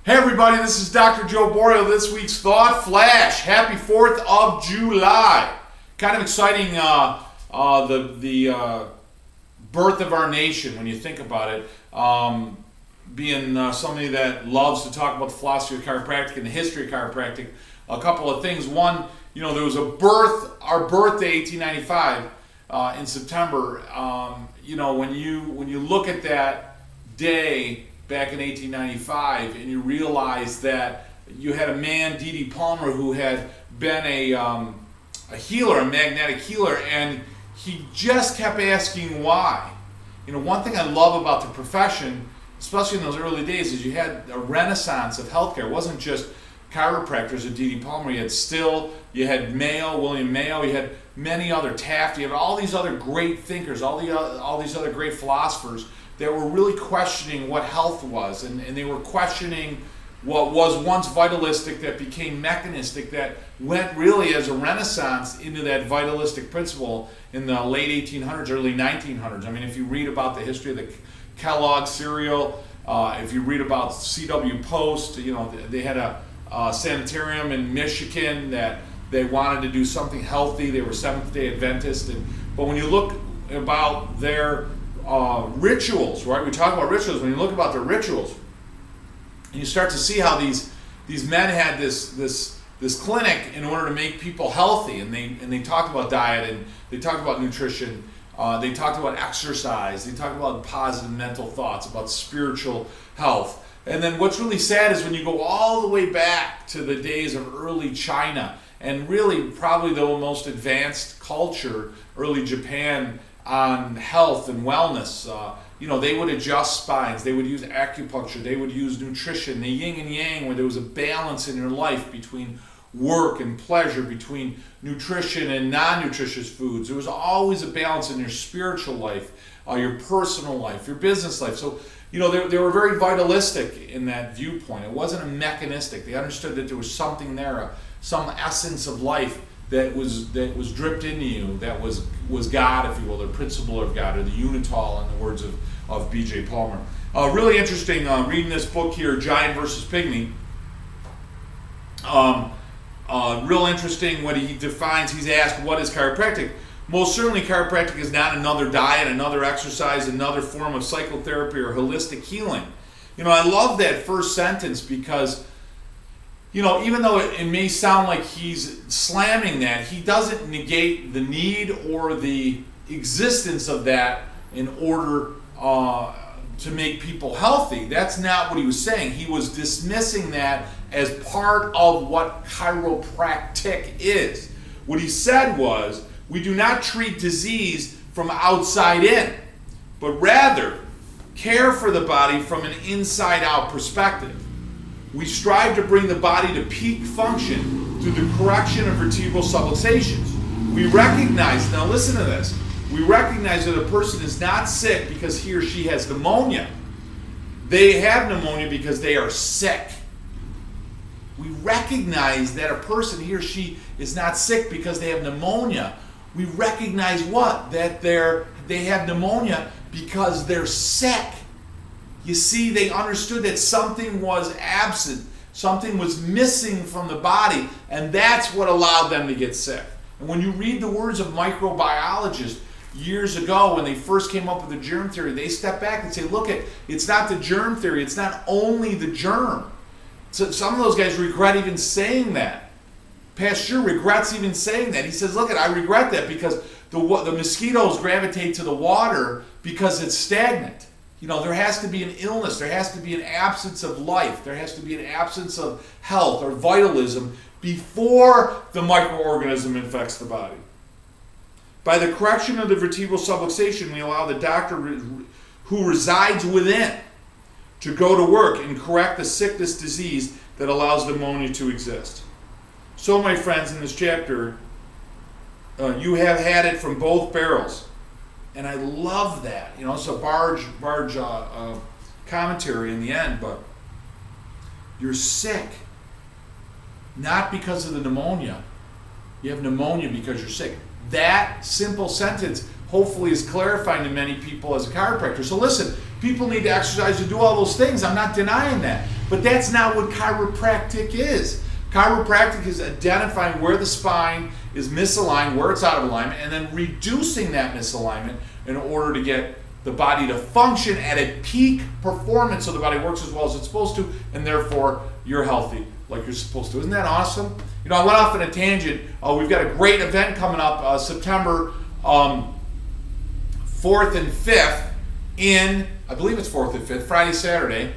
Hey everybody, this is Dr. Joe Borio, this week's Thought Flash. Happy 4th of July. Kind of exciting, the birth of our nation when you think about it. Being somebody that loves to talk about the philosophy of chiropractic and the history of chiropractic, a couple of things. One, there was a birth, our birthday, 1895, in September. When you look at that day back in 1895, and you realize that you had a man, D.D. Palmer, who had been a healer, a magnetic healer, and he just kept asking why. One thing I love about the profession, especially in those early days, is you had a renaissance of healthcare. It wasn't just chiropractors at D.D. Palmer. You had Still, you had Mayo, William Mayo, you had many other, Taft, you had all these other great thinkers, all these other great philosophers that were really questioning what health was, and they were questioning what was once vitalistic that became mechanistic, that went really as a renaissance into that vitalistic principle in the late 1800s, early 1900s. I mean, if you read about the history of the Kellogg cereal, if you read about C.W. Post, they had a sanitarium in Michigan that they wanted to do something healthy. They were Seventh-day Adventists, but when you look about their rituals, right? We talk about rituals. When you look about their rituals, and you start to see how these men had this clinic in order to make people healthy, and they talked about diet, and they talked about nutrition, they talked about exercise, they talked about positive mental thoughts, about spiritual health. And then what's really sad is when you go all the way back to the days of early China, and really probably the most advanced culture, early Japan, on health and wellness. They would adjust spines, they would use acupuncture, they would use nutrition, the yin and yang, where there was a balance in your life between work and pleasure, between nutrition and non-nutritious foods. There was always a balance in your spiritual life, your personal life, your business life. So, they were very vitalistic in that viewpoint. It wasn't a mechanistic. They understood that there was something there, some essence of life that was dripped into you, that was God, if you will, the principle of God, or the unitol, in the words of B.J. Palmer. Really interesting reading this book here, Giant versus Pygmy. Real interesting what he defines. He's asked, what is chiropractic? Most certainly chiropractic is not another diet, another exercise, another form of psychotherapy or holistic healing. I love that first sentence because even though it may sound like he's slamming that, he doesn't negate the need or the existence of that in order to make people healthy. That's not what he was saying. He was dismissing that as part of what chiropractic is. What he said was, we do not treat disease from outside in, but rather care for the body from an inside-out perspective. We strive to bring the body to peak function through the correction of vertebral subluxations. We recognize, now listen to this, we recognize that a person is not sick because he or she has pneumonia. They have pneumonia because they are sick. We recognize that a person, he or she, is not sick because they have pneumonia. We recognize what? That they have pneumonia because they're sick. You see, they understood that something was absent, something was missing from the body, and that's what allowed them to get sick. And when you read the words of microbiologists years ago, when they first came up with the germ theory, they step back and say, look, it's not the germ theory, it's not only the germ. So some of those guys regret even saying that. Pasteur regrets even saying that. He says, look, I regret that because the mosquitoes gravitate to the water because it's stagnant. There has to be an illness, there has to be an absence of life, there has to be an absence of health or vitalism before the microorganism infects the body. By the correction of the vertebral subluxation, we allow the doctor who resides within to go to work and correct the sickness disease that allows pneumonia to exist. So, my friends, in this chapter, you have had it from both barrels. And I love that. It's a barge commentary in the end, but you're sick, not because of the pneumonia. You have pneumonia because you're sick. That simple sentence hopefully is clarifying to many people as a chiropractor. So listen, people need to exercise to do all those things. I'm not denying that. But that's not what chiropractic is. Chiropractic is identifying where the spine is misaligned, where it's out of alignment, and then reducing that misalignment in order to get the body to function at a peak performance so the body works as well as it's supposed to, and therefore you're healthy like you're supposed to. Isn't that awesome? You know, I went off on a tangent. We've got a great event coming up September 4th and 5th in, I believe it's 4th and 5th, Friday, Saturday,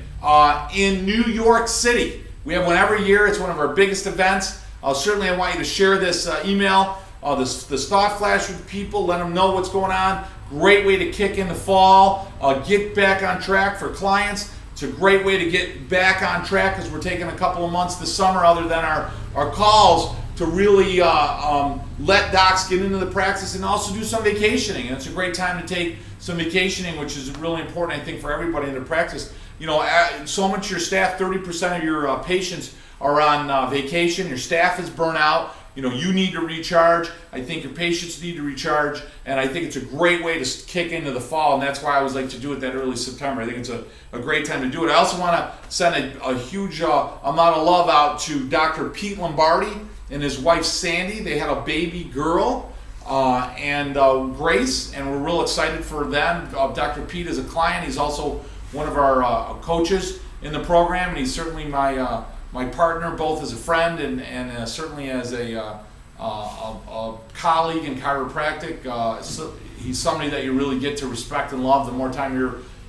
in New York City. We have one every year. It's one of our biggest events. Certainly I want you to share this email, this thought flash with people, let them know what's going on. Great way to kick in the fall, get back on track for clients. It's a great way to get back on track because we're taking a couple of months this summer other than our calls to really let docs get into the practice and also do some vacationing. And it's a great time to take some vacationing, which is really important, I think, for everybody in the practice. You know, so much of your staff, 30% of your patients are on vacation. Your staff is burnt out. You know, you need to recharge. I think your patients need to recharge. And I think it's a great way to kick into the fall. And that's why I always like to do it that early September. I think it's a great time to do it. I also want to send a huge amount of love out to Dr. Pete Lombardi and his wife Sandy. They had a baby girl and Grace, and we're real excited for them. Dr. Pete is a client. He's also one of our coaches in the program, and he's certainly my partner, both as a friend and certainly as a colleague in chiropractic. So he's somebody that you really get to respect and love the more time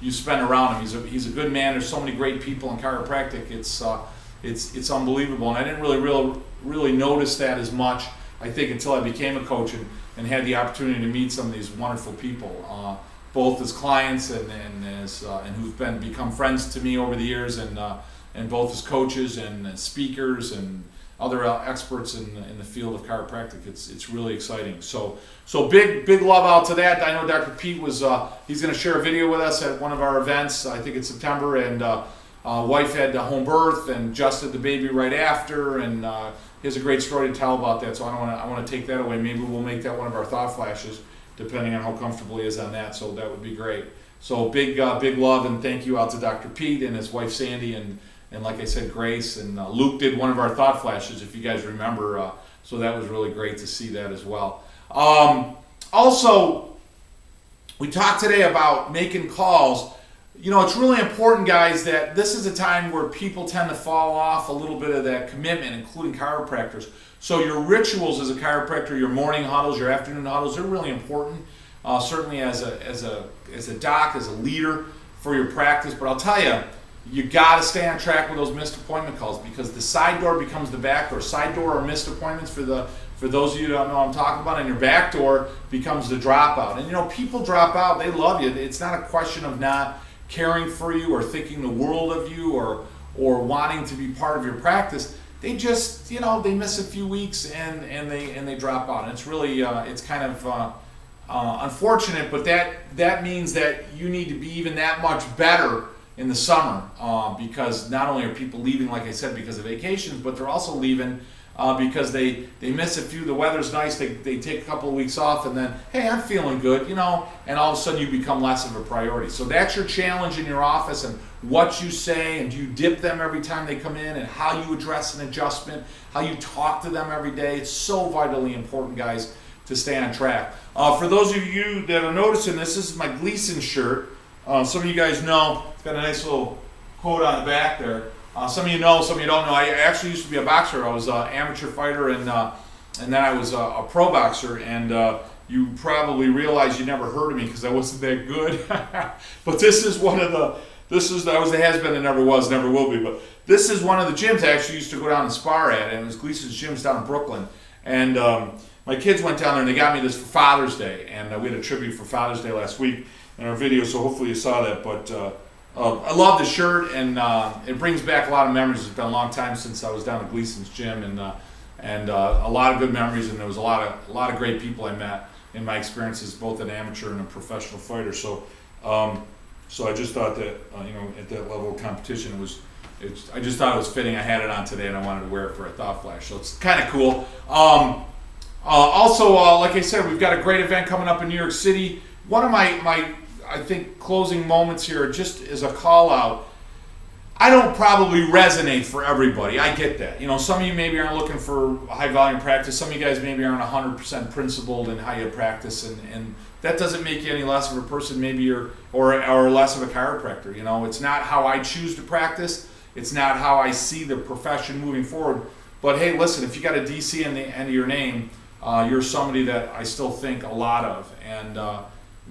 you spend around him. He's a good man. There's so many great people in chiropractic. It's unbelievable, and I didn't really notice that as much, I think, until I became a coach and had the opportunity to meet some of these wonderful people, both as clients and who've become friends to me over the years, and both as coaches and speakers and other experts in the field of chiropractic. It's really exciting. So big love out to that. I know Dr. Pete he's going to share a video with us at one of our events. I think it's September, and wife had a home birth and just had the baby right after, and he has a great story to tell about that. So I want to take that away. Maybe we'll make that one of our thought flashes, depending on how comfortable he is on that. So that would be great. So big love and thank you out to Dr. Pete and his wife Sandy, and like I said, Grace, and Luke did one of our thought flashes, if you guys remember. So that was really great to see that as well. Also, we talked today about making calls. You know, it's really important, guys, that this is a time where people tend to fall off a little bit of that commitment, including chiropractors. So your rituals as a chiropractor, your morning huddles, your afternoon huddles, they're really important. Certainly as a doc, as a leader for your practice. But I'll tell you, you got to stay on track with those missed appointment calls, because the side door becomes the back door. Side door are missed appointments for those of you who don't know what I'm talking about, and your back door becomes the dropout. And you know, people drop out, they love you. It's not a question of not caring for you or thinking the world of you or wanting to be part of your practice. They just, you know, they miss a few weeks and they drop out. And it's really it's kind of unfortunate, but that means that you need to be even that much better in the summer, because not only are people leaving, like I said, because of vacations, but they're also leaving because they miss a few. The weather's nice, they take a couple of weeks off, and then, hey, I'm feeling good, you know, and all of a sudden you become less of a priority. So that's your challenge in your office, and what you say, and do you dip them every time they come in, and how you address an adjustment, how you talk to them every day. It's so vitally important, guys, to stay on track. For those of you that are noticing this is my Gleason shirt. Some of you guys know, it's got a nice little quote on the back there. Some of you know, some of you don't know. I actually used to be a boxer. I was an amateur fighter, and then I was a pro boxer. And you probably realize you never heard of me because I wasn't that good. But this is one of the. I was the has-been and never was, never will be. But this is one of the gyms I actually used to go down and spar at, and it was Gleason's Gyms down in Brooklyn. And my kids went down there and they got me this for Father's Day, and we had a tribute for Father's Day last week in our video, so hopefully you saw that. But I love the shirt, and it brings back a lot of memories. It's been a long time since I was down at Gleason's Gym, and a lot of good memories, and there was a lot of great people I met in my experiences, both an amateur and a professional fighter. So I just thought that you know, at that level of competition, I just thought it was fitting. I had it on today, and I wanted to wear it for a thought flash. So it's kind of cool. Also, like I said, we've got a great event coming up in New York City. One of my I think closing moments here, just as a call out, I don't probably resonate for everybody. I get that. You know, some of you maybe aren't looking for high volume practice. Some of you guys maybe aren't 100% principled in how you practice, and that doesn't make you any less of a person, maybe you're, or less of a chiropractor. You know, it's not how I choose to practice. It's not how I see the profession moving forward. But hey, listen, if you got a DC in the end of your name, you're somebody that I still think a lot of, and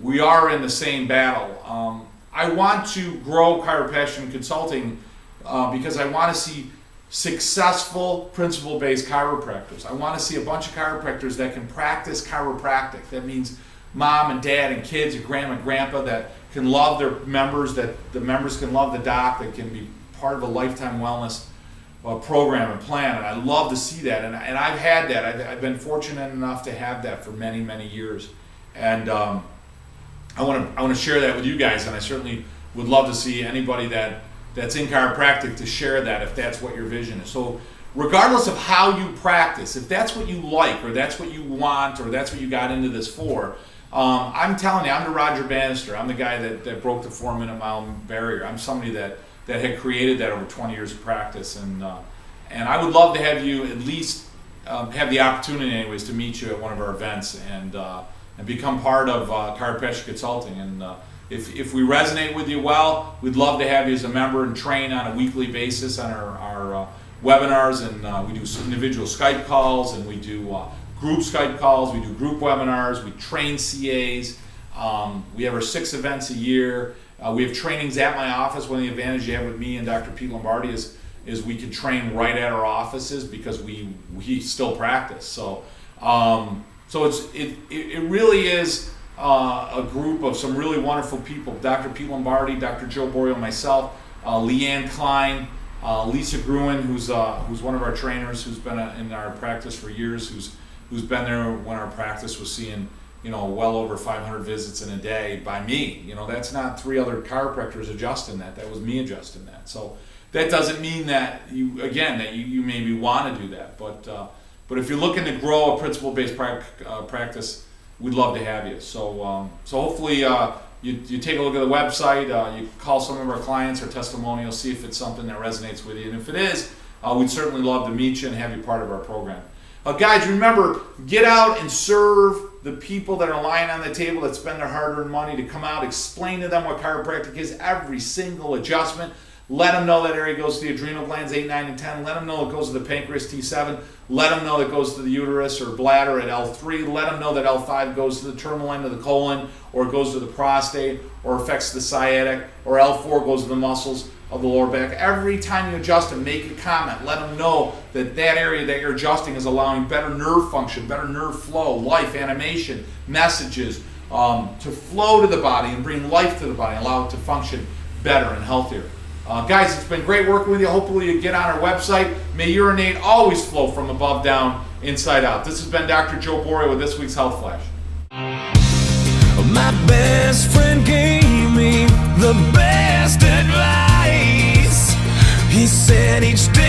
we are in the same battle. I want to grow Chiropassion Consulting because I want to see successful principle-based chiropractors. I want to see a bunch of chiropractors that can practice chiropractic. That means mom and dad and kids and grandma and grandpa that can love their members, that the members can love the doc, that can be part of a lifetime wellness program and plan. And I love to see that. And I've had that. I've been fortunate enough to have that for many, many years. And I want to share that with you guys, and I certainly would love to see anybody that's in chiropractic to share that if that's what your vision is. So regardless of how you practice, if that's what you like or that's what you want or that's what you got into this for, I'm telling you, I'm the Roger Bannister. I'm the guy that broke the 4-minute mile barrier. I'm somebody that had created that over 20 years of practice, and I would love to have you at least have the opportunity anyways to meet you at one of our events and become part of Chiropassion Consulting. And if we resonate with you well, we'd love to have you as a member and train on a weekly basis on our webinars. And we do individual Skype calls, and we do group Skype calls. We do group webinars. We train CAs. We have our 6 events a year. We have trainings at my office. One of the advantages you have with me and Dr. Pete Lombardi is we can train right at our offices because we still practice. So it really is a group of some really wonderful people. Dr. Pete Lombardi, Dr. Joe Borio, myself, Leanne Klein, Lisa Gruen, who's one of our trainers, who's been in our practice for years, who's been there when our practice was seeing well over 500 visits in a day by me. That's not 3 other chiropractors adjusting that. That was me adjusting that. So that doesn't mean that you maybe want to do that, but if you're looking to grow a principle-based practice, we'd love to have you. So hopefully you take a look at the website, you call some of our clients or testimonials, see if it's something that resonates with you. And if it is, we'd certainly love to meet you and have you part of our program. Guys, remember, get out and serve the people that are lying on the table that spend their hard-earned money to come out, explain to them what chiropractic is, every single adjustment. Let them know that area goes to the adrenal glands 8, 9, and 10. Let them know it goes to the pancreas T7. Let them know it goes to the uterus or bladder at L3. Let them know that L5 goes to the terminal end of the colon, or it goes to the prostate, or affects the sciatic, or L4 goes to the muscles of the lower back. Every time you adjust them, make a comment. Let them know that area that you're adjusting is allowing better nerve function, better nerve flow, life, animation, messages to flow to the body and bring life to the body, allow it to function better and healthier. Guys, it's been great working with you. Hopefully you get on our website. May urinate always flow from above down, inside out. This has been Dr. Joe Borio with this week's Health Flash. My best friend gave me the best advice. He said each day